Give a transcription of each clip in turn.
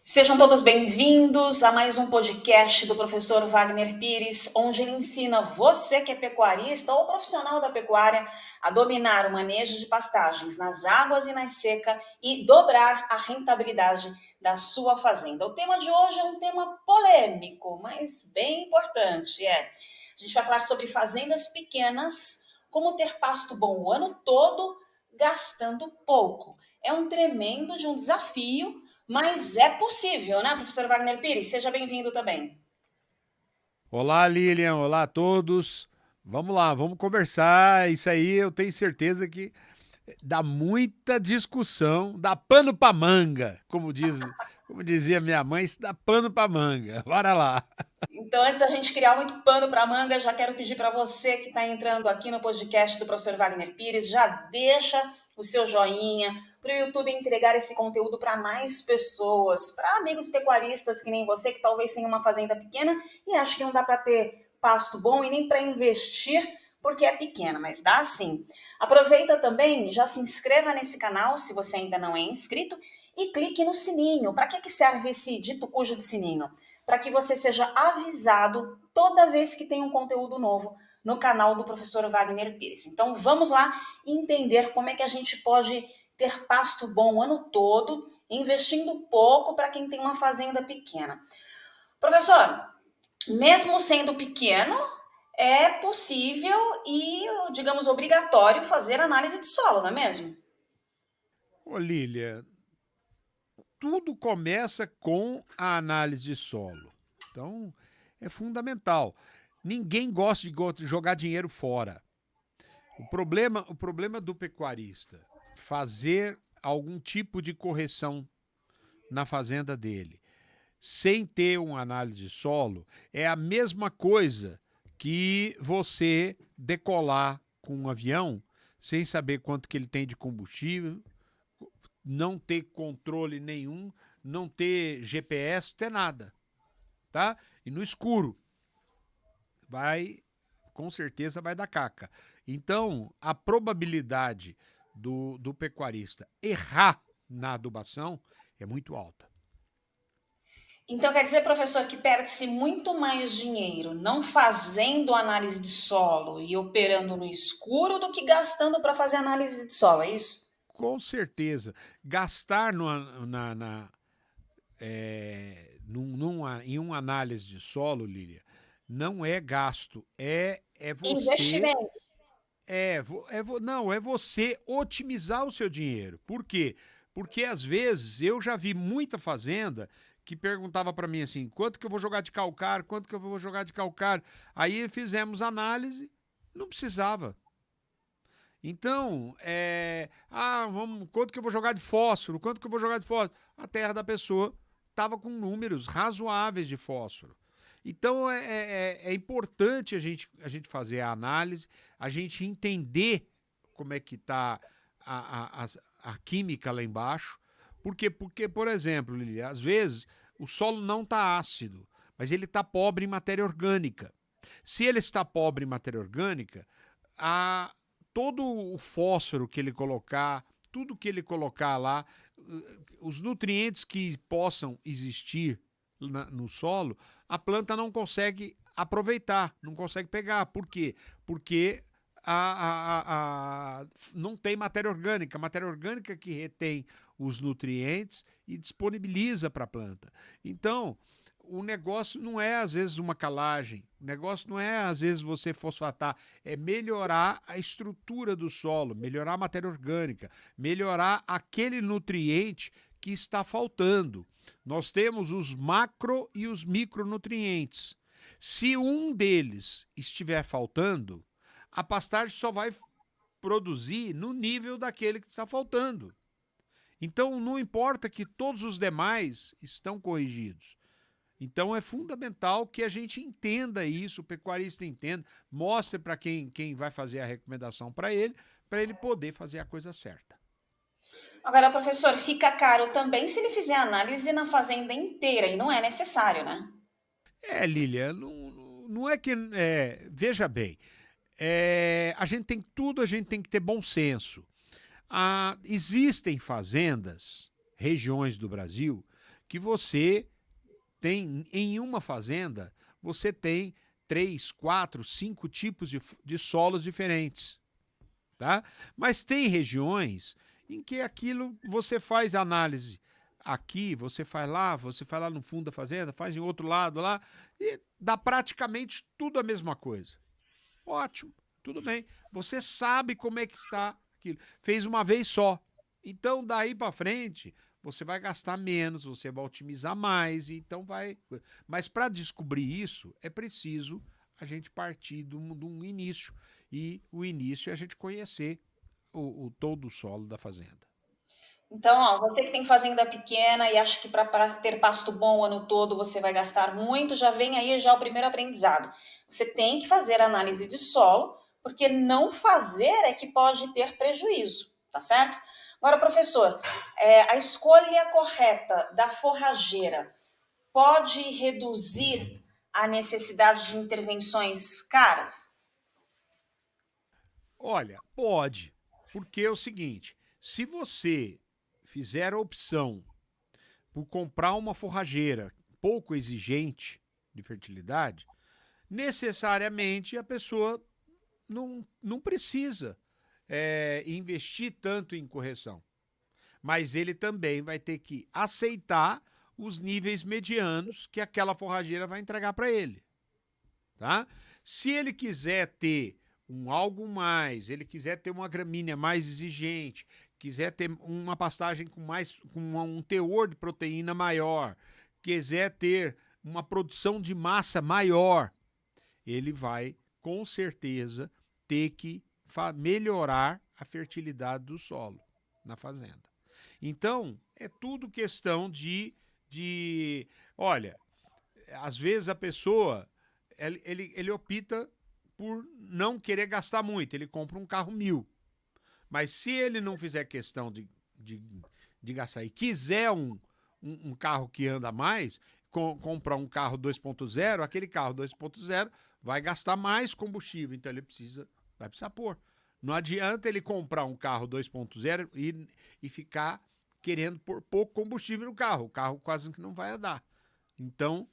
Sejam todos bem-vindos a mais um podcast do professor Wagner Pires, onde ele ensina você que é pecuarista ou profissional da pecuária a dominar o manejo de pastagens nas águas e na seca e dobrar a rentabilidade da sua fazenda. O tema de hoje é um tema polêmico, mas bem importante. A gente vai falar sobre fazendas pequenas, como ter pasto bom o ano todo, gastando pouco. É um tremendo de um desafio, mas é possível, né, professor Wagner Pires? Seja bem-vindo também. Olá, Lilian. Olá a todos. Vamos lá, vamos conversar. Isso aí eu tenho certeza que dá muita discussão, dá pano pra manga, como dizia minha mãe, isso dá pano pra manga. Bora lá. Então, antes da gente criar muito pano para manga, já quero pedir para você que está entrando aqui no podcast do professor Wagner Pires, já deixa o seu joinha para o YouTube entregar esse conteúdo para mais pessoas, para amigos pecuaristas que nem você, que talvez tenha uma fazenda pequena e acha que não dá para ter pasto bom e nem para investir porque é pequena, mas dá sim. Aproveita também, já se inscreva nesse canal se você ainda não é inscrito e clique no sininho. Para que serve esse dito cujo de sininho? Para que você seja avisado toda vez que tem um conteúdo novo no canal do professor Wagner Pires. Então vamos lá entender como é que a gente pode ter pasto bom o ano todo, investindo pouco para quem tem uma fazenda pequena. Professor, mesmo sendo pequeno, é possível e, digamos, obrigatório fazer análise de solo, não é mesmo? Ô, Lilian, tudo começa com a análise de solo. Então, é fundamental. Ninguém gosta de jogar dinheiro fora. O problema do pecuarista fazer algum tipo de correção na fazenda dele sem ter uma análise de solo é a mesma coisa que você decolar com um avião sem saber quanto que ele tem de combustível, não ter controle nenhum, não ter GPS, ter nada, tá? E no escuro vai, com certeza vai dar caca. Então, a probabilidade do pecuarista errar na adubação é muito alta. Então quer dizer, professor, que perde-se muito mais dinheiro não fazendo análise de solo e operando no escuro do que gastando para fazer análise de solo, é isso? Com certeza. Gastar em uma análise de solo, Lília, não é gasto, é você. Investimento. Não, é você otimizar o seu dinheiro. Por quê? Porque às vezes eu já vi muita fazenda que perguntava para mim assim: quanto que eu vou jogar de calcário? Quanto que eu vou jogar de calcário? Aí fizemos análise, não precisava. Então, quanto que eu vou jogar de fósforo? Quanto que eu vou jogar de fósforo? A terra da pessoa estava com números razoáveis de fósforo. Então, é importante a gente fazer a análise, a gente entender como é que está a química lá embaixo. Por quê? Porque, por exemplo, Lili, às vezes o solo não está ácido, mas ele está pobre em matéria orgânica. Se ele está pobre em matéria orgânica, a, todo o fósforo que ele colocar, tudo que ele colocar lá, os nutrientes que possam existir no solo, a planta não consegue aproveitar, não consegue pegar. Por quê? Porque não tem matéria orgânica. A matéria orgânica que retém os nutrientes e disponibiliza para a planta. Então, o negócio não é às vezes uma calagem, o negócio não é às vezes você fosfatar, é melhorar a estrutura do solo, melhorar a matéria orgânica, melhorar aquele nutriente que está faltando. Nós temos os macro e os micronutrientes. Se um deles estiver faltando, a pastagem só vai produzir no nível daquele que está faltando. Então não importa que todos os demais estão corrigidos. Então é fundamental que a gente entenda isso, o pecuarista entenda, mostre para quem vai fazer a recomendação para ele poder fazer a coisa certa. Agora, professor, fica caro também se ele fizer análise na fazenda inteira e não é necessário, né? Lilia, não é que. Veja bem, a gente tem tudo, a gente tem que ter bom senso. Existem fazendas, regiões do Brasil, que você tem, em uma fazenda, você tem 3, 4, 5 tipos de solos diferentes, tá? Mas tem regiões em que aquilo você faz análise aqui, você faz lá no fundo da fazenda, faz em outro lado lá, e dá praticamente tudo a mesma coisa. Ótimo, tudo bem. Você sabe como é que está aquilo. Fez uma vez só. Então, daí para frente, você vai gastar menos, você vai otimizar mais, então vai. Mas para descobrir isso, é preciso a gente partir de um início. E o início é a gente conhecer todo o solo da fazenda. Então, ó, você que tem fazenda pequena e acha que para ter pasto bom o ano todo você vai gastar muito, já vem aí já o primeiro aprendizado. Você tem que fazer análise de solo, porque não fazer é que pode ter prejuízo, tá certo? Agora, professor, a escolha correta da forrageira pode reduzir a necessidade de intervenções caras? Olha, pode, porque é o seguinte: se você fizer a opção por comprar uma forrageira pouco exigente de fertilidade, necessariamente a pessoa não precisa investir tanto em correção. Mas ele também vai ter que aceitar os níveis medianos que aquela forrageira vai entregar para ele. Tá? Se ele quiser ter algo mais, ele quiser ter uma gramínea mais exigente, quiser ter uma pastagem com um teor de proteína maior, quiser ter uma produção de massa maior, ele vai com certeza ter que melhorar a fertilidade do solo na fazenda. Então, é tudo questão olha, às vezes a pessoa ele opta por não querer gastar muito, ele compra um carro 1.000. Mas se ele não fizer questão de gastar e quiser um carro que anda mais, comprar um carro 2.0, aquele carro 2.0 vai gastar mais combustível, então ele vai precisar pôr. Não adianta ele comprar um carro 2.0 e ficar querendo pôr pouco combustível no carro. O carro quase que não vai andar. Então,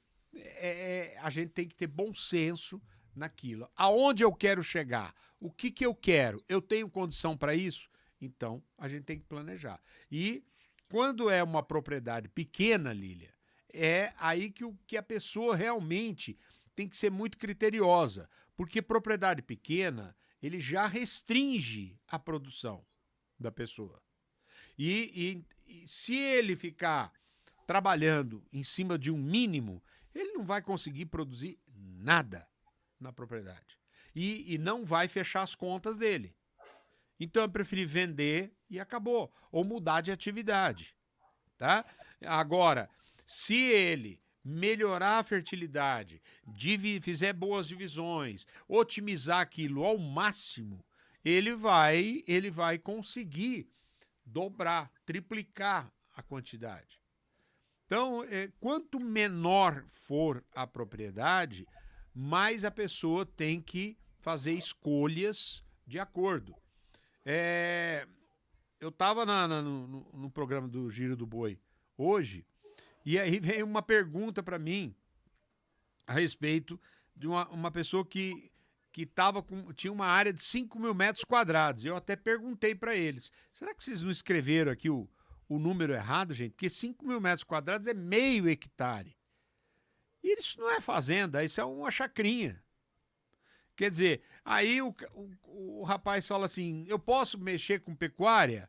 a gente tem que ter bom senso naquilo. Aonde eu quero chegar? O que eu quero? Eu tenho condição para isso? Então, a gente tem que planejar. E quando é uma propriedade pequena, Lília, é aí que a pessoa realmente tem que ser muito criteriosa, porque propriedade pequena, ele já restringe a produção da pessoa. E se ele ficar trabalhando em cima de um mínimo, ele não vai conseguir produzir nada na propriedade. E não vai fechar as contas dele. Então eu preferi vender e acabou. Ou mudar de atividade. Tá? Agora, se ele melhorar a fertilidade, fizer boas divisões, otimizar aquilo ao máximo, ele vai conseguir dobrar, triplicar a quantidade. Então, quanto menor for a propriedade, mais a pessoa tem que fazer escolhas de acordo. Eu estava no programa do Giro do Boi hoje, e aí veio uma pergunta para mim a respeito de uma pessoa que tinha uma área de 5.000 metros quadrados. Eu até perguntei para eles, será que vocês não escreveram aqui o número errado, gente? Porque 5.000 metros quadrados é meio hectare. E isso não é fazenda, isso é uma chacrinha. Quer dizer, aí o rapaz fala assim, eu posso mexer com pecuária?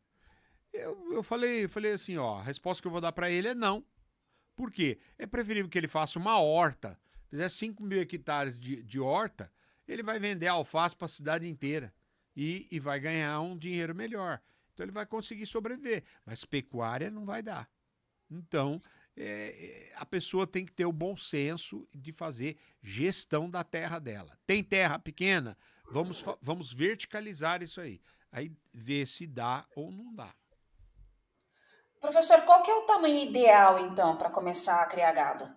Eu falei assim, ó, a resposta que eu vou dar para ele é não. Por quê? É preferível que ele faça uma horta, fizer 5.000 hectares de horta, ele vai vender alface para a cidade inteira e vai ganhar um dinheiro melhor. Então ele vai conseguir sobreviver. Mas pecuária não vai dar. Então, a pessoa tem que ter o bom senso de fazer gestão da terra dela. Tem terra pequena? Vamos verticalizar isso aí. Aí ver se dá ou não dá. Professor, qual que é o tamanho ideal, então, para começar a criar gado?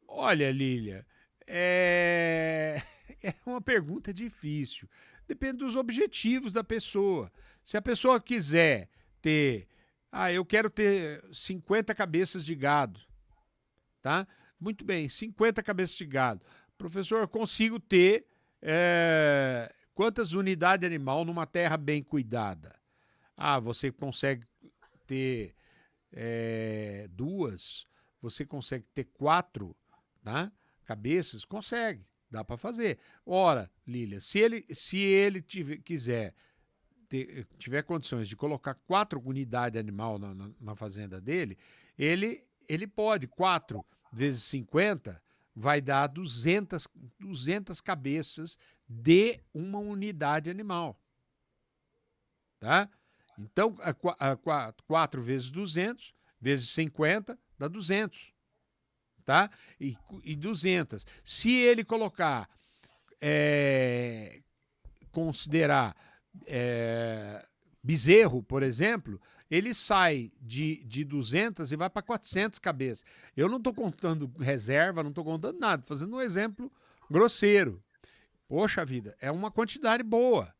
Olha, Lília, é... é uma pergunta difícil. Depende dos objetivos da pessoa. Se a pessoa quiser ter Ah, eu quero ter 50 cabeças de gado, tá? Muito bem, 50 cabeças de gado. Professor, eu consigo ter quantas unidades de animal numa terra bem cuidada? Ah, você consegue ter duas, você consegue ter quatro, tá? Cabeças? Consegue, dá para fazer. Ora, Lília, se ele quiser tiver condições de colocar 4 unidades de animal na fazenda dele, ele pode. 4 vezes 50 vai dar 200 cabeças de uma unidade animal. Tá? Então, 4 vezes 200, vezes 50, dá 200. Tá? E 200. Se ele colocar, considerar bezerro, por exemplo, ele sai de 200 e vai para 400 cabeças. Eu não estou contando reserva, não estou contando nada, fazendo um exemplo grosseiro. Poxa vida, é uma quantidade boa,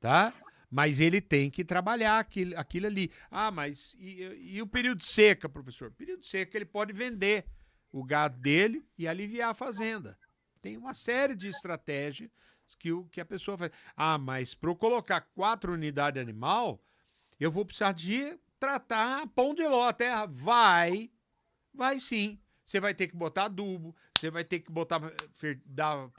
tá? Mas ele tem que trabalhar aquilo ali. Ah, mas e o período de seca, professor? Período de seca ele pode vender o gado dele e aliviar a fazenda. Tem uma série de estratégias que a pessoa faz. Ah, mas para eu colocar 4 unidades de animal, eu vou precisar de tratar pão de ló a terra. Vai sim. Você vai ter que botar adubo, você vai ter que dar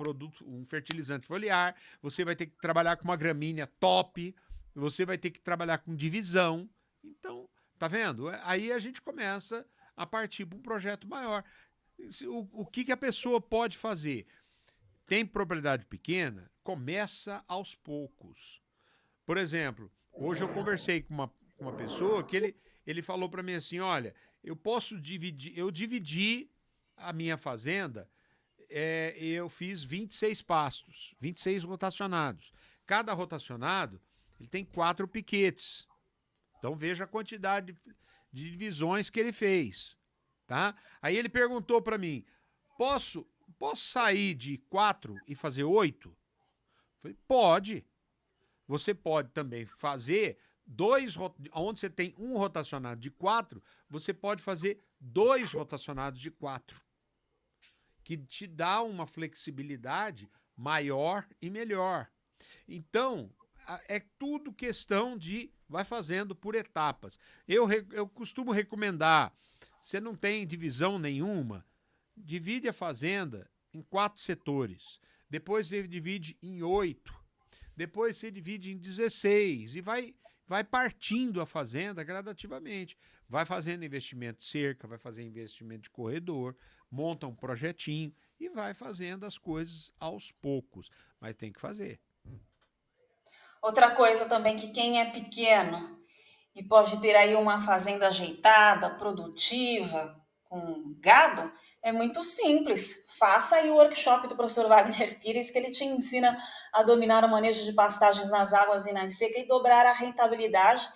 um fertilizante foliar, você vai ter que trabalhar com uma gramínea top, você vai ter que trabalhar com divisão. Então, tá vendo? Aí a gente começa a partir para um projeto maior. O que a pessoa pode fazer? Tem propriedade pequena? Começa aos poucos. Por exemplo, hoje eu conversei com uma pessoa que ele falou para mim assim: olha, eu dividi a minha fazenda, eu fiz 26 pastos, 26 rotacionados. Cada rotacionado ele tem 4 piquetes. Então veja a quantidade de divisões que ele fez. Tá? Aí ele perguntou para mim: posso, posso sair de 4 e fazer 8? Eu falei: pode. Você pode também fazer onde você tem um rotacionado de 4, você pode fazer 2 rotacionados de 4, que te dá uma flexibilidade maior e melhor. Então, é tudo questão de vai fazendo por etapas. Eu costumo recomendar, você não tem divisão nenhuma, divide a fazenda em 4 setores. Depois você divide em 8. Depois você divide em 16 e vai partindo a fazenda gradativamente. Vai fazendo investimento de cerca, vai fazendo investimento de corredor, monta um projetinho e vai fazendo as coisas aos poucos. Mas tem que fazer. Outra coisa também que quem é pequeno e pode ter aí uma fazenda ajeitada, produtiva, com gado, é muito simples. Faça aí o workshop do professor Wagner Pires, que ele te ensina a dominar o manejo de pastagens nas águas e na seca e dobrar a rentabilidade.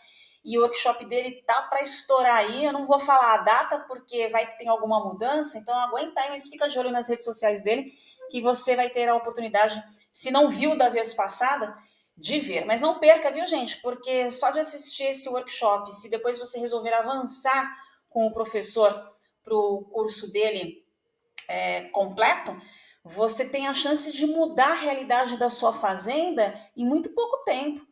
E o workshop dele tá para estourar aí. Eu não vou falar a data, porque vai que tem alguma mudança, então aguenta aí, mas fica de olho nas redes sociais dele, que você vai ter a oportunidade, se não viu da vez passada, de ver. Mas não perca, viu, gente? Porque só de assistir esse workshop, se depois você resolver avançar com o professor para o curso dele completo, você tem a chance de mudar a realidade da sua fazenda em muito pouco tempo.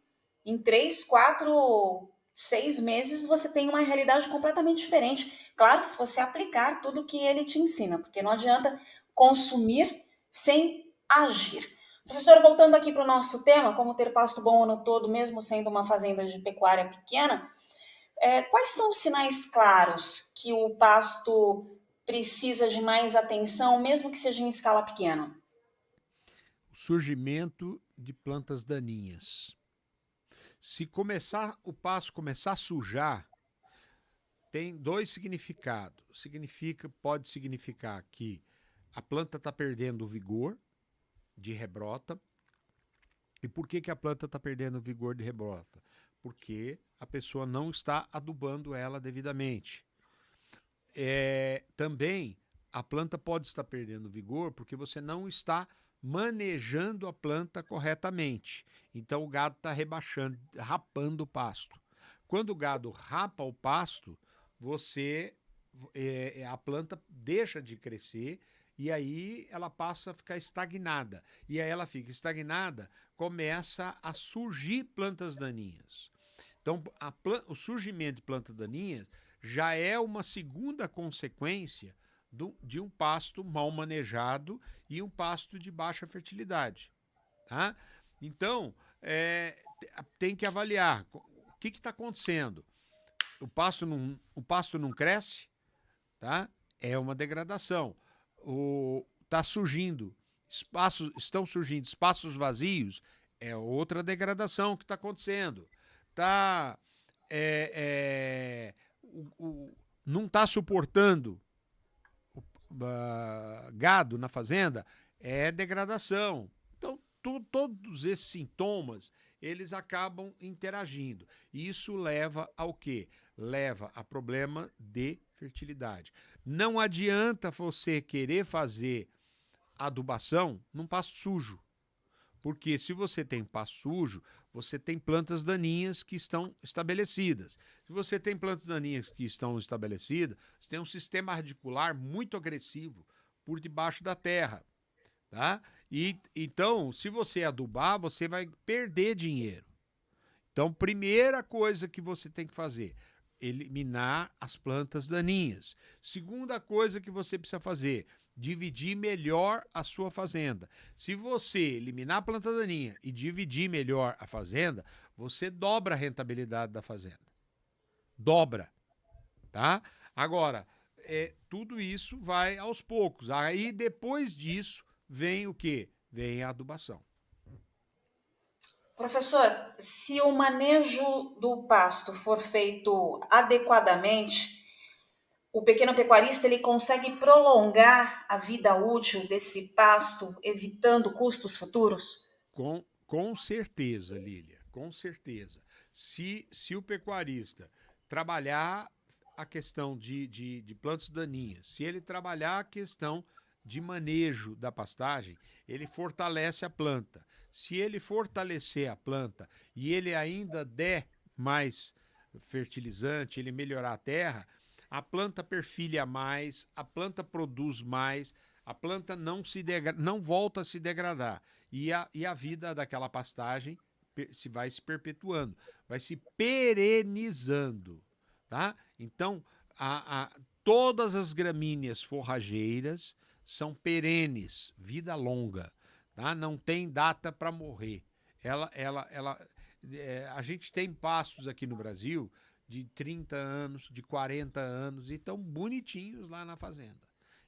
Em 3, 4, 6 meses, você tem uma realidade completamente diferente. Claro, se você aplicar tudo que ele te ensina, porque não adianta consumir sem agir. Professor, voltando aqui para o nosso tema, como ter pasto bom o ano todo, mesmo sendo uma fazenda de pecuária pequena, quais são os sinais claros que o pasto precisa de mais atenção, mesmo que seja em escala pequena? O surgimento de plantas daninhas. Se o pasto começar a sujar, tem 2 significados. Pode significar que a planta está perdendo o vigor de rebrota. E por que a planta está perdendo o vigor de rebrota? Porque a pessoa não está adubando ela devidamente. Também a planta pode estar perdendo vigor porque você não está manejando a planta corretamente. Então o gado está rapando o pasto. quando o gado rapa o pasto, a planta deixa de crescer e aí ela passa a ficar estagnada. E aí ela fica estagnada, começa a surgir plantas daninhas. Então, o surgimento de plantas daninhas já é uma segunda consequência de um pasto mal manejado e um pasto de baixa fertilidade. Tá? Então, tem que avaliar o que está acontecendo. O pasto não cresce, tá? É uma degradação. Estão surgindo espaços vazios, é outra degradação que está acontecendo. Tá, não está suportando gado na fazenda, é degradação. Então, todos esses sintomas, eles acabam interagindo. E isso leva ao quê? Leva a problema de fertilidade. Não adianta você querer fazer adubação num pasto sujo. Porque se você tem pasto sujo, você tem plantas daninhas que estão estabelecidas. Se você tem plantas daninhas que estão estabelecidas, você tem um sistema radicular muito agressivo por debaixo da terra. Tá? Então, se você adubar, você vai perder dinheiro. Então, primeira coisa que você tem que fazer, eliminar as plantas daninhas. Segunda coisa que você precisa fazer, dividir melhor a sua fazenda. Se você eliminar a planta daninha e dividir melhor a fazenda, você dobra a rentabilidade da fazenda. Dobra, tá? Agora, tudo isso vai aos poucos. Aí, depois disso, vem o quê? Vem a adubação. Professor, se o manejo do pasto for feito adequadamente, o pequeno pecuarista ele consegue prolongar a vida útil desse pasto, evitando custos futuros? Com certeza, Lília, com certeza. Se o pecuarista trabalhar a questão de plantas daninhas, se ele trabalhar a questão de manejo da pastagem, ele fortalece a planta. Se ele fortalecer a planta e ele ainda der mais fertilizante, ele melhorar a terra, a planta perfilha mais, a planta produz mais, a planta não volta a se degradar. E a vida daquela pastagem vai se perpetuando, vai se perenizando. Tá? Então, todas as gramíneas forrageiras são perenes, vida longa. Tá? Não tem data para morrer. A gente tem pastos aqui no Brasil de 30 anos, de 40 anos, e estão bonitinhos lá na fazenda.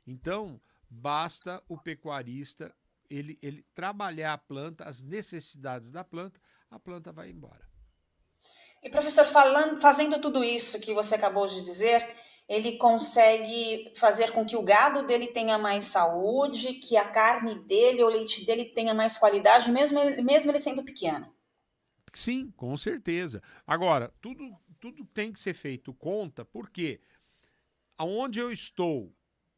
Então, basta o pecuarista ele trabalhar a planta, as necessidades da planta, a planta vai embora. E professor, fazendo tudo isso que você acabou de dizer, ele consegue fazer com que o gado dele tenha mais saúde, que a carne dele, o leite dele tenha mais qualidade, mesmo ele sendo pequeno. Sim, com certeza. Agora, tudo tem que ser feito conta, porque aonde eu estou,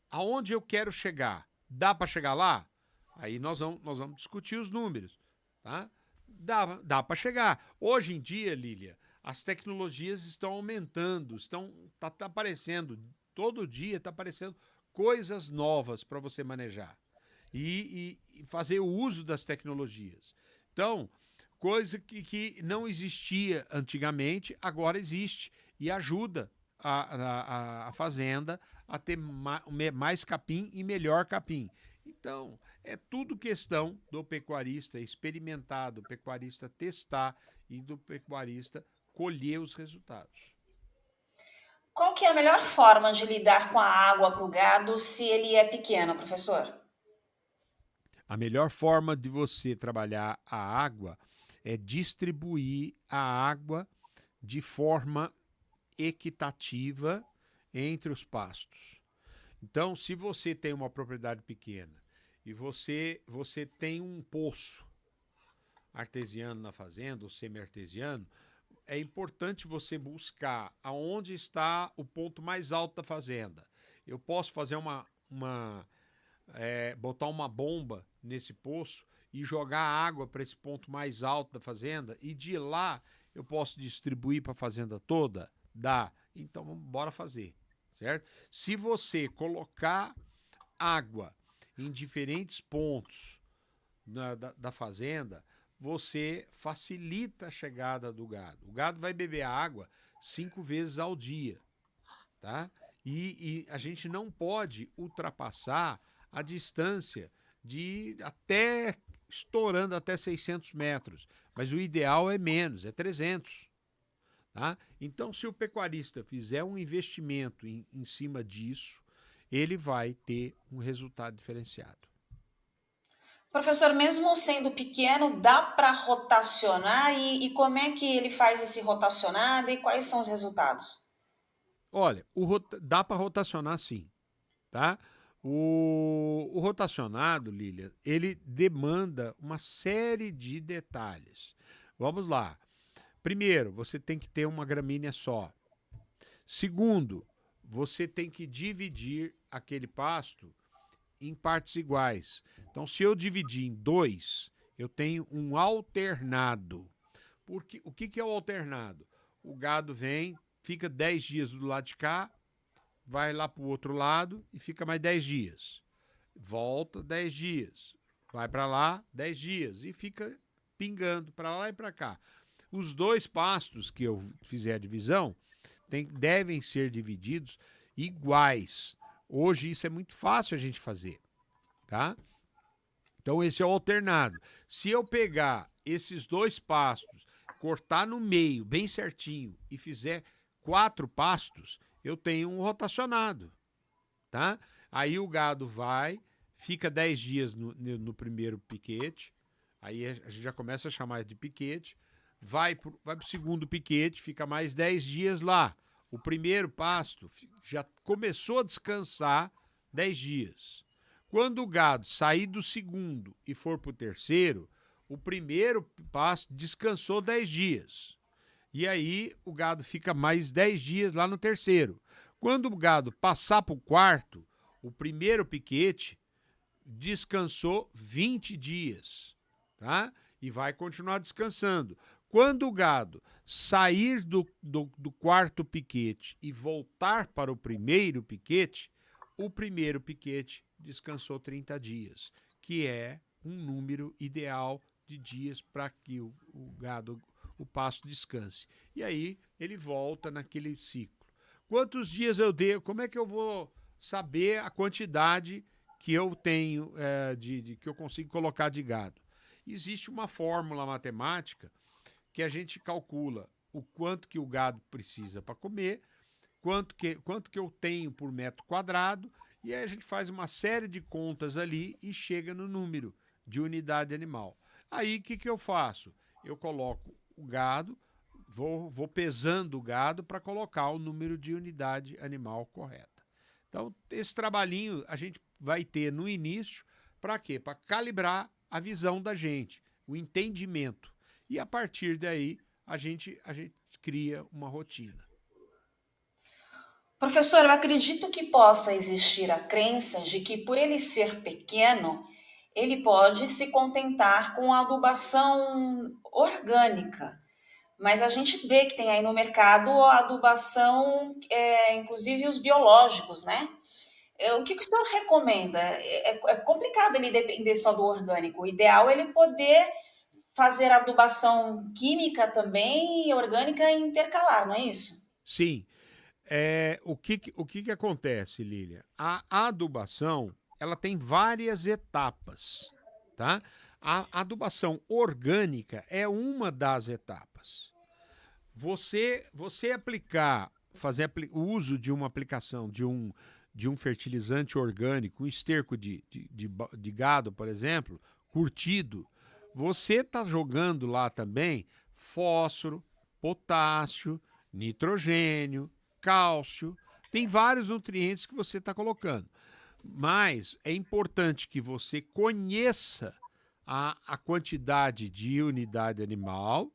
aonde eu quero chegar, dá para chegar lá? Aí nós vamos discutir os números, tá? Dá para chegar. Hoje em dia, Lília, as tecnologias estão aumentando, tá aparecendo, todo dia está aparecendo coisas novas para você manejar e fazer o uso das tecnologias. Então, coisa que não existia antigamente, agora existe e ajuda a fazenda a ter mais capim e melhor capim. Então, é tudo questão do pecuarista experimentar, do pecuarista testar e do pecuarista colher os resultados. Qual que é a melhor forma de lidar com a água para o gado se ele é pequeno, professor? A melhor forma de você trabalhar a água é distribuir a água de forma equitativa entre os pastos. Então, se você tem uma propriedade pequena e você tem um poço artesiano na fazenda, ou semi-artesiano, é importante você buscar aonde está o ponto mais alto da fazenda. Eu posso fazer botar uma bomba nesse poço e jogar água para esse ponto mais alto da fazenda, e de lá Eu posso distribuir para a fazenda toda? Dá. Então, bora fazer, certo? Se você colocar água em diferentes pontos da fazenda, você facilita a chegada do gado. O gado vai beber água 5 vezes ao dia, tá? E a gente não pode ultrapassar a distância de até estourando até 600 metros, mas o ideal é menos, é 300. Tá? Então, se o pecuarista fizer um investimento em cima disso, ele vai ter um resultado diferenciado. Professor, mesmo sendo pequeno, dá para rotacionar e como é que ele faz esse rotacionado e quais são os resultados? Olha, dá para rotacionar sim, tá? O rotacionado, Lilian, ele demanda uma série de detalhes. Vamos lá. Primeiro, você tem que ter uma gramínea só. Segundo, você tem que dividir aquele pasto em partes iguais. Então, se eu dividir em 2, eu tenho um alternado. Porque, o que é o alternado? O gado vem, fica 10 dias do lado de cá, vai lá para o outro lado e fica mais 10 dias. Volta 10 dias. Vai para lá 10 dias e fica pingando para lá e para cá. Os 2 pastos que eu fizer a divisão devem ser divididos iguais. Hoje isso é muito fácil a gente fazer, tá? Então esse é o alternado. Se eu pegar esses 2 pastos, cortar no meio bem certinho e fizer 4 pastos, eu tenho um rotacionado, tá? Aí o gado vai, fica 10 dias no primeiro piquete, aí a gente já começa a chamar de piquete, vai pro segundo piquete, fica mais 10 dias lá. O primeiro pasto já começou a descansar 10 dias. Quando o gado sair do segundo e for para o terceiro, o primeiro pasto descansou 10 dias. E aí o gado fica mais 10 dias lá no terceiro. Quando o gado passar para o quarto, o primeiro piquete descansou 20 dias, tá? E vai continuar descansando. Quando o gado sair do quarto piquete e voltar para o primeiro piquete descansou 30 dias, que é um número ideal de dias para que o gado, o pasto descanse. E aí ele volta naquele ciclo. Quantos dias eu dei? Como é que eu vou saber a quantidade que eu tenho, que eu consigo colocar de gado? Existe uma fórmula matemática que a gente calcula o quanto que o gado precisa para comer, quanto que eu tenho por metro quadrado, e aí a gente faz uma série de contas ali e chega no número de unidade animal. Aí o que eu faço? Eu coloco o gado, vou pesando o gado para colocar o número de unidade animal correta. Então, esse trabalhinho a gente vai ter no início, para quê? Para calibrar a visão da gente, o entendimento. E a partir daí, a gente cria uma rotina. Professor, eu acredito que possa existir a crença de que, por ele ser pequeno, ele pode se contentar com a adubação orgânica. Mas a gente vê que tem aí no mercado a adubação, inclusive os biológicos, né? O que o senhor recomenda? É complicado ele depender só do orgânico. O ideal é ele poder fazer adubação química também e orgânica intercalar, não é isso? Sim. O que acontece, Lília? A adubação, ela tem várias etapas, tá? A adubação orgânica é uma das etapas. Você fazer o uso de uma aplicação de um fertilizante orgânico, um esterco de gado, por exemplo, curtido, você está jogando lá também fósforo, potássio, nitrogênio, cálcio, tem vários nutrientes que você está colocando. Mas é importante que você conheça a quantidade de unidade animal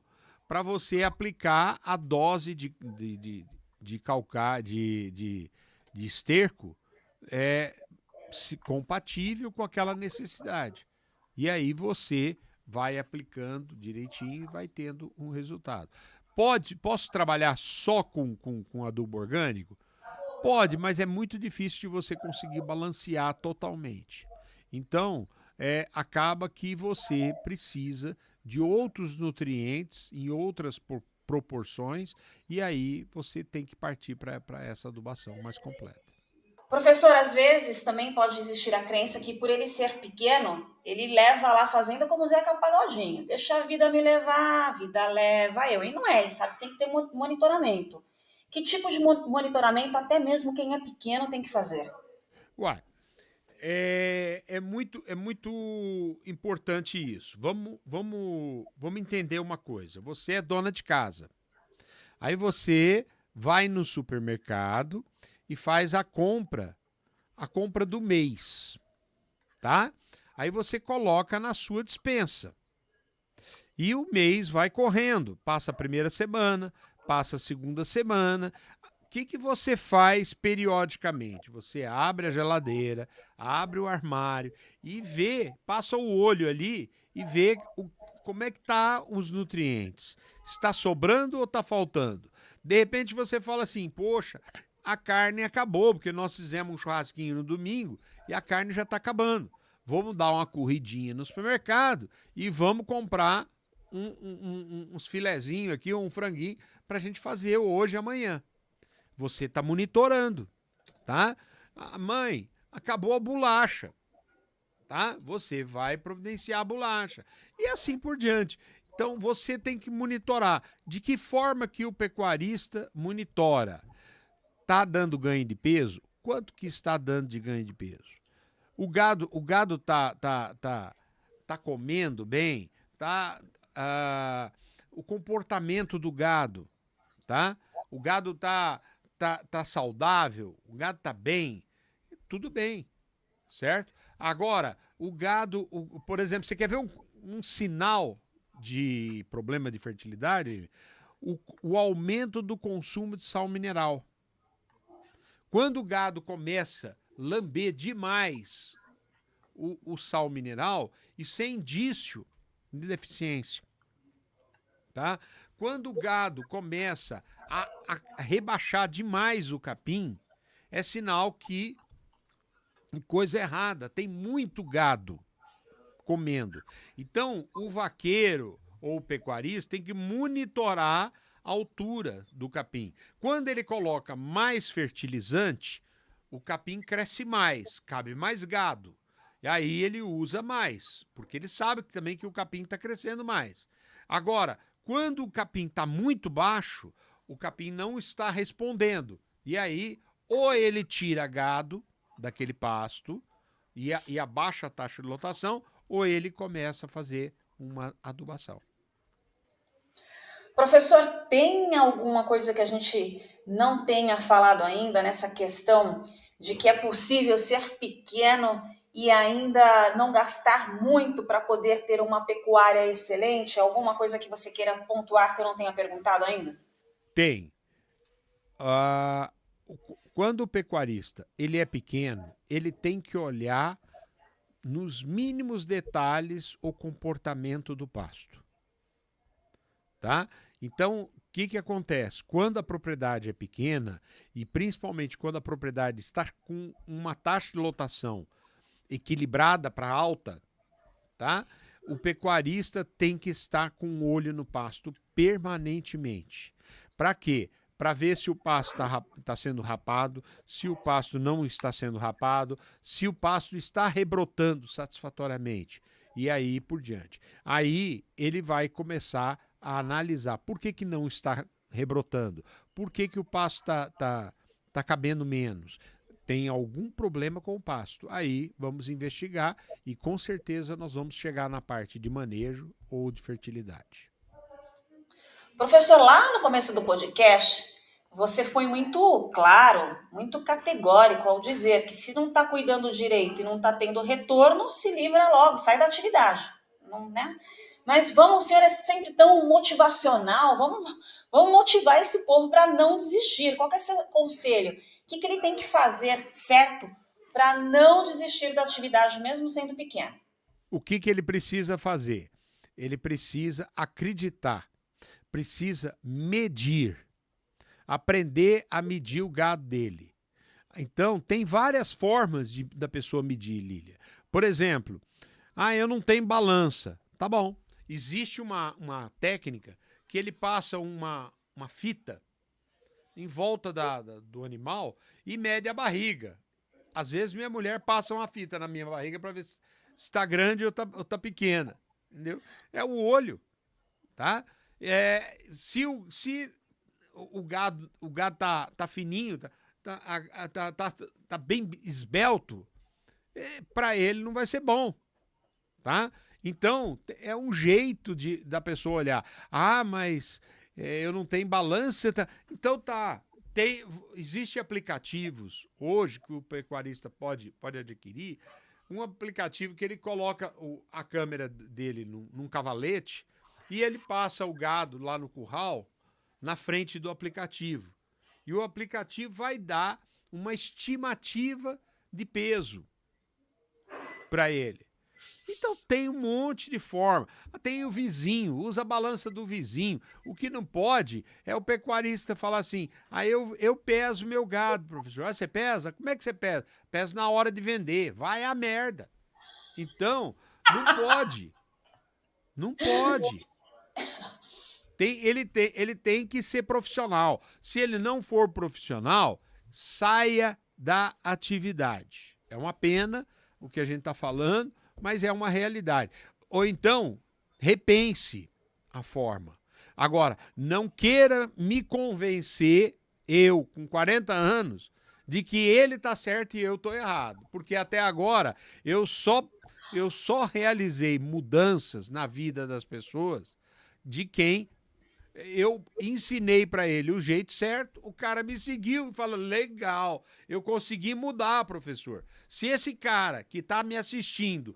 para você aplicar a dose de esterco compatível com aquela necessidade. E aí você vai aplicando direitinho e vai tendo um resultado. Posso trabalhar só com adubo orgânico? Pode, mas é muito difícil de você conseguir balancear totalmente. Então, acaba que você precisa de outros nutrientes em outras proporções, e aí você tem que partir para essa adubação mais completa. Professor, às vezes também pode existir a crença que por ele ser pequeno, ele leva lá a fazenda como Zeca Pagodinho. Deixa a vida me levar, a vida leva eu. E não é, ele sabe que tem que ter monitoramento. Que tipo de monitoramento até mesmo quem é pequeno tem que fazer? Uai, é muito importante isso. Vamos entender uma coisa. Você é dona de casa. Aí você vai no supermercado e faz a compra do mês, tá? Aí você coloca na sua despensa. E o mês vai correndo, passa a primeira semana, passa a segunda semana. O que você faz periodicamente? Você abre a geladeira, abre o armário e vê, passa o olho ali e vê como é que tá os nutrientes. Está sobrando ou está faltando? De repente você fala assim, poxa, a carne acabou, porque nós fizemos um churrasquinho no domingo e a carne já está acabando. Vamos dar uma corridinha no supermercado e vamos comprar uns filezinhos aqui, um franguinho, para a gente fazer hoje e amanhã. Você está monitorando, tá? Mãe, acabou a bolacha, tá? Você vai providenciar a bolacha. E assim por diante. Então, você tem que monitorar. De que forma que o pecuarista monitora? Está dando ganho de peso? Quanto que está dando de ganho de peso? O gado tá comendo bem? O comportamento do gado, tá? O gado tá saudável, o gado tá bem, tudo bem, certo? Agora, o gado, por exemplo, você quer ver um sinal de problema de fertilidade? O aumento do consumo de sal mineral. Quando o gado começa a lamber demais o sal mineral, isso é indício de deficiência. Tá? Quando o gado começa a rebaixar demais o capim, é sinal que coisa errada, tem muito gado comendo. Então, o vaqueiro ou o pecuarista tem que monitorar a altura do capim. Quando ele coloca mais fertilizante, o capim cresce mais, cabe mais gado. E aí ele usa mais, porque ele sabe também que o capim está crescendo mais. Agora, quando o capim está muito baixo, o capim não está respondendo. E aí, ou ele tira gado daquele pasto e abaixa a taxa de lotação, ou ele começa a fazer uma adubação. Professor, tem alguma coisa que a gente não tenha falado ainda nessa questão de que é possível ser pequeno e ainda não gastar muito para poder ter uma pecuária excelente? Alguma coisa que você queira pontuar que eu não tenha perguntado ainda? Tem. Ah, quando o pecuarista ele é pequeno, ele tem que olhar nos mínimos detalhes o comportamento do pasto. Tá? Então, o que acontece? Quando a propriedade é pequena, e principalmente quando a propriedade está com uma taxa de lotação equilibrada para alta, tá? O pecuarista tem que estar com o olho no pasto permanentemente. Para quê? Para ver se o pasto está sendo rapado, se o pasto não está sendo rapado, se o pasto está rebrotando satisfatoriamente. E aí por diante. Aí ele vai começar a analisar por que não está rebrotando, por que o pasto tá cabendo menos. Tem algum problema com o pasto. Aí vamos investigar e com certeza nós vamos chegar na parte de manejo ou de fertilidade. Professor, lá no começo do podcast, você foi muito claro, muito categórico ao dizer que se não está cuidando direito e não está tendo retorno, se livra logo, sai da atividade. Não, né? Mas vamos, o senhor é sempre tão motivacional, vamos motivar esse povo para não desistir. Qual que é o seu conselho? O que ele tem que fazer certo para não desistir da atividade, mesmo sendo pequeno? O que ele precisa fazer? Ele precisa acreditar. precisa medir, aprender a medir o gado dele. Então, tem várias formas da pessoa medir, Lília. Por exemplo, eu não tenho balança. Tá bom. Existe uma técnica que ele passa uma fita em volta do animal e mede a barriga. Às vezes minha mulher passa uma fita na minha barriga para ver se está grande ou tá pequena. Entendeu? É o olho. Tá? Se o gado tá fininho, tá bem esbelto, para ele não vai ser bom, tá? Então, é um jeito da pessoa olhar. Mas eu não tenho balança. Então tá. Existem aplicativos hoje que o pecuarista pode adquirir, um aplicativo que ele coloca a câmera dele num cavalete e ele passa o gado lá no curral na frente do aplicativo. E o aplicativo vai dar uma estimativa de peso para ele. Então tem um monte de forma. Tem o vizinho, usa a balança do vizinho. O que não pode é o pecuarista falar assim: eu peso meu gado, professor. Você pesa? Como é que você pesa? Pesa na hora de vender. Vai a merda. Então, não pode. Não pode. Ele tem que ser profissional. Se ele não for profissional, saia da atividade. É uma pena o que a gente está falando, mas é uma realidade. Ou então, repense a forma. Agora, não queira me convencer, eu, com 40 anos, de que ele está certo e eu estou errado. Porque até agora, eu só realizei mudanças na vida das pessoas de quem eu ensinei para ele o jeito certo, o cara me seguiu e falou: legal, eu consegui mudar, professor. Se esse cara que está me assistindo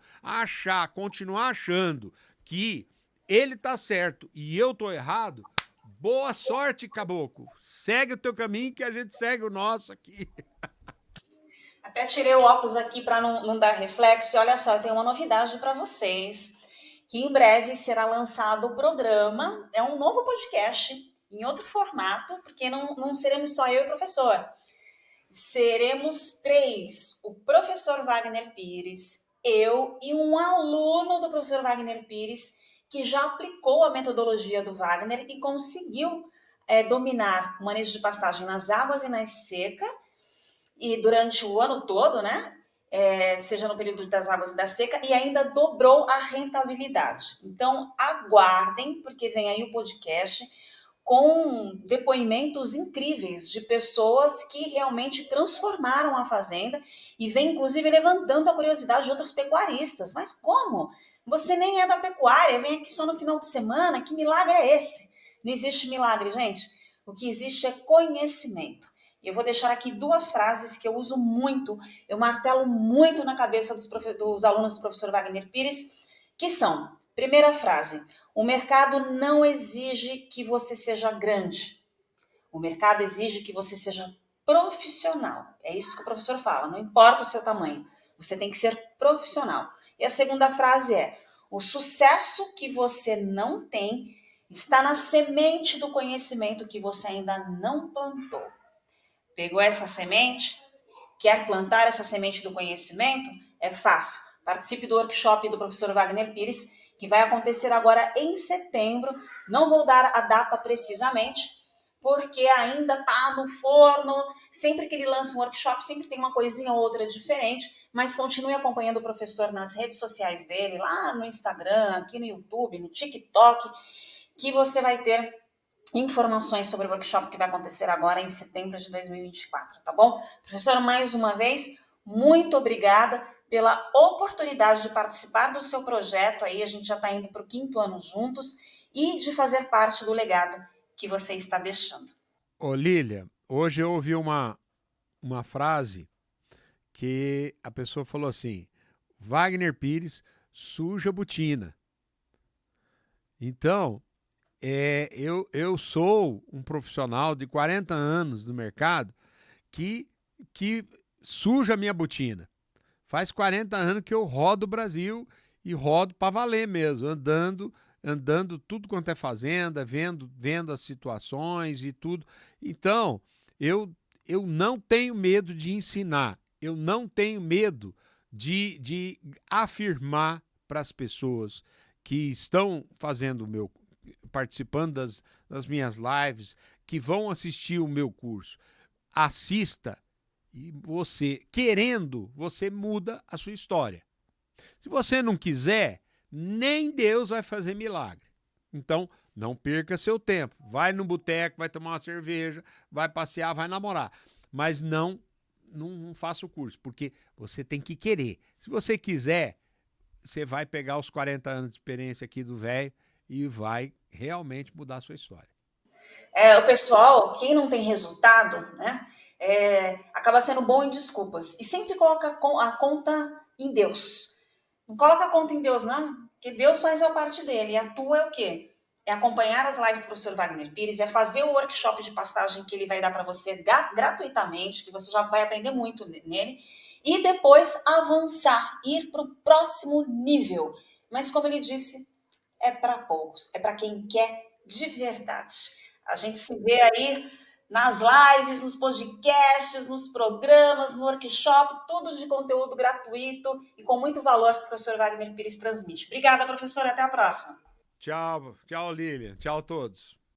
continuar achando que ele está certo e eu estou errado, boa sorte, caboclo. Segue o teu caminho que a gente segue o nosso aqui. Até tirei o óculos aqui para não dar reflexo. Olha só, eu tenho uma novidade para vocês, que em breve será lançado o programa, é um novo podcast, em outro formato, porque não seremos só eu e o professor. Seremos 3, o professor Wagner Pires, eu e um aluno do professor Wagner Pires, que já aplicou a metodologia do Wagner e conseguiu dominar o manejo de pastagem nas águas e na seca, e durante o ano todo, né? Seja no período das águas e da seca, e ainda dobrou a rentabilidade. Então, aguardem, porque vem aí o podcast com depoimentos incríveis de pessoas que realmente transformaram a fazenda e vem, inclusive, levantando a curiosidade de outros pecuaristas. Mas como? Você nem é da pecuária, vem aqui só no final de semana, que milagre é esse? Não existe milagre, gente. O que existe é conhecimento. E eu vou deixar aqui 2 frases que eu uso muito, eu martelo muito na cabeça dos alunos do professor Wagner Pires, que são: primeira frase, o mercado não exige que você seja grande. O mercado exige que você seja profissional. É isso que o professor fala, não importa o seu tamanho, você tem que ser profissional. E a segunda frase é: o sucesso que você não tem está na semente do conhecimento que você ainda não plantou. Pegou essa semente? Quer plantar essa semente do conhecimento? É fácil. Participe do workshop do professor Wagner Pires, que vai acontecer agora em setembro. Não vou dar a data precisamente, porque ainda está no forno. Sempre que ele lança um workshop, sempre tem uma coisinha ou outra diferente, mas continue acompanhando o professor nas redes sociais dele, lá no Instagram, aqui no YouTube, no TikTok, que você vai ter informações sobre o workshop que vai acontecer agora em setembro de 2024, tá bom? Professor, mais uma vez, muito obrigada pela oportunidade de participar do seu projeto aí, a gente já está indo para o 5º ano juntos, e de fazer parte do legado que você está deixando. Ô, Lília, hoje eu ouvi uma frase que a pessoa falou assim: Wagner Pires suja a botina. Então, eu sou um profissional de 40 anos no mercado que suja a minha botina. Faz 40 anos que eu rodo o Brasil e rodo para valer mesmo, andando andando tudo quanto é fazenda, vendo as situações e tudo. Então, eu não tenho medo de ensinar, eu não tenho medo de afirmar para as pessoas que estão fazendo o meu, participando das minhas lives, que vão assistir o meu curso. Assista e você, querendo, você muda a sua história. Se você não quiser, nem Deus vai fazer milagre. Então, não perca seu tempo. Vai no boteco, vai tomar uma cerveja, vai passear, vai namorar. Mas não faça o curso, porque você tem que querer. Se você quiser, você vai pegar os 40 anos de experiência aqui do velho e vai realmente mudar a sua história. O pessoal, quem não tem resultado, né, acaba sendo bom em desculpas. E sempre coloca a conta em Deus. Não coloca a conta em Deus, não, que Deus faz a parte dele. E a tua é o quê? É acompanhar as lives do professor Wagner Pires, é fazer o workshop de pastagem que ele vai dar para você gratuitamente, que você já vai aprender muito nele, e depois avançar, ir para o próximo nível. Mas como ele disse, é para poucos, é para quem quer de verdade. A gente se vê aí nas lives, nos podcasts, nos programas, no workshop, tudo de conteúdo gratuito e com muito valor que o professor Wagner Pires transmite. Obrigada, professora. Até a próxima. Tchau, tchau, Lilian. Tchau a todos.